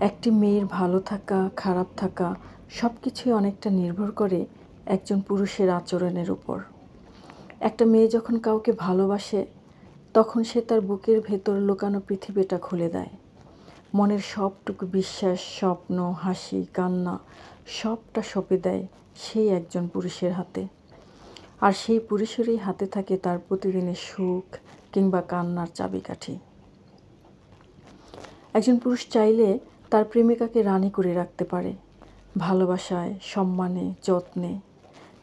একটি মেয়ের ভালো থাকা, খারাপ থাকা সব কিছুই অনেকটা নির্ভর করে একজন পুরুষের আচরণের উপর। একটা মেয়ে যখন কাউকে ভালোবাসে, তখন সে তার বুকের ভেতর লুকানো পৃথিবীটা খুলে দেয়। মনের সবটুকু বিশ্বাস, স্বপ্ন, হাসি, কান্না সবটা সঁপে দেয় সেই একজন পুরুষের হাতে। আর সেই পুরুষেরই হাতে থাকে তার প্রতিদিনের সুখ কিংবা কান্নার চাবিকাঠি। একজন পুরুষ চাইলে তার প্রেমিকাকে রানী করে রাখতে পারে, ভালোবাসায়, সম্মানে, যত্নে।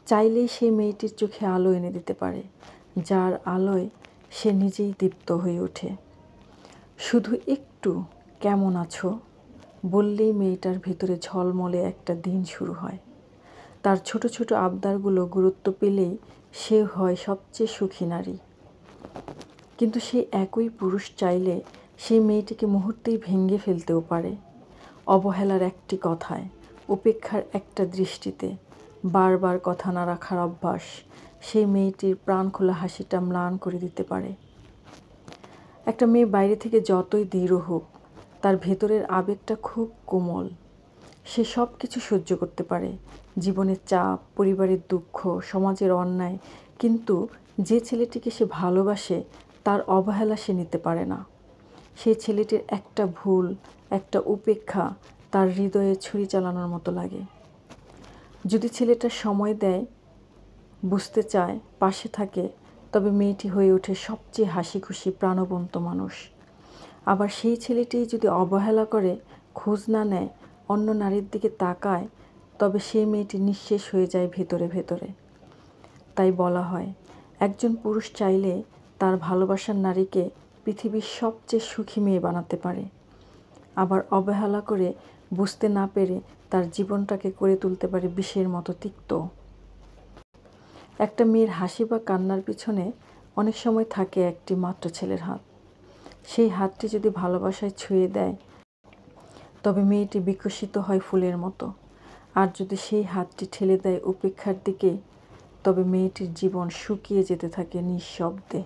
চাইলেই সেই মেয়েটির চোখে আলো এনে দিতে পারে, যার আলোয় সে নিজেই দীপ্ত হয়ে ওঠে। শুধু একটু কেমন আছো বললেই মেয়েটার ভিতরে ঝলমলে একটা দিন শুরু হয়। তার ছোট ছোট আবদারগুলো গুরুত্ব পেলেই সে হয় সবচেয়ে সুখী নারী। কিন্তু সেই একই পুরুষ চাইলে সেই মেয়েটিকে মুহূর্তেই ভেঙে ফেলতেও পারে। অবহেলার একটি কথায়, উপেক্ষার একটা দৃষ্টিতে, বারবার কথা না রাখার অভ্যাস সেই মেয়েটির প্রাণখোলা হাসিটা ম্লান করে দিতে পারে। একটা মেয়ে বাইরে থেকে যতই দৃঢ় হোক, তার ভেতরের আবেগটা খুব কোমল। সে সব কিছু সহ্য করতে পারে, জীবনের চাপ, পরিবারের দুঃখ, সমাজের অন্যায়। কিন্তু যে ছেলেটিকে সে ভালোবাসে, তার অবহেলা সে নিতে পারে না। সেই ছেলেটির একটা ভুল, একটা উপেক্ষা তার হৃদয়ে ছুরি চালানোর মতো লাগে। যদি ছেলেটা সময় দেয়, বুঝতে চায়, পাশে থাকে, তবে মেয়েটি হয়ে ওঠে সবচেয়ে হাসি খুশি প্রাণবন্ত মানুষ। আবার সেই ছেলেটি যদি অবহেলা করে, খোঁজ না নেয়, অন্য নারীর দিকে তাকায়, তবে সেই মেয়েটি নিঃশেষ হয়ে যায় ভেতরে ভেতরে। তাই বলা হয়, একজন পুরুষ চাইলে তার ভালোবাসার নারীকে পৃথিবীর সবচেয়ে সুখী মেয়ে বানাতে পারে। আবার অবহেলা করে, বুঝতে না পেরে তার জীবনটাকে করে তুলতে পারে বিষের মতো তিক্ত। একটা মেয়ের হাসি বা কান্নার পিছনে অনেক সময় থাকে একটি মাত্র ছেলের হাত। সেই হাতটি যদি ভালোবাসায় ছুঁয়ে দেয়, তবে মেয়েটি বিকশিত হয় ফুলের মতো। আর যদি সেই হাতটি ঠেলে দেয় উপেক্ষার দিকে, তবে মেয়েটির জীবন শুকিয়ে যেতে থাকে নিঃশব্দে।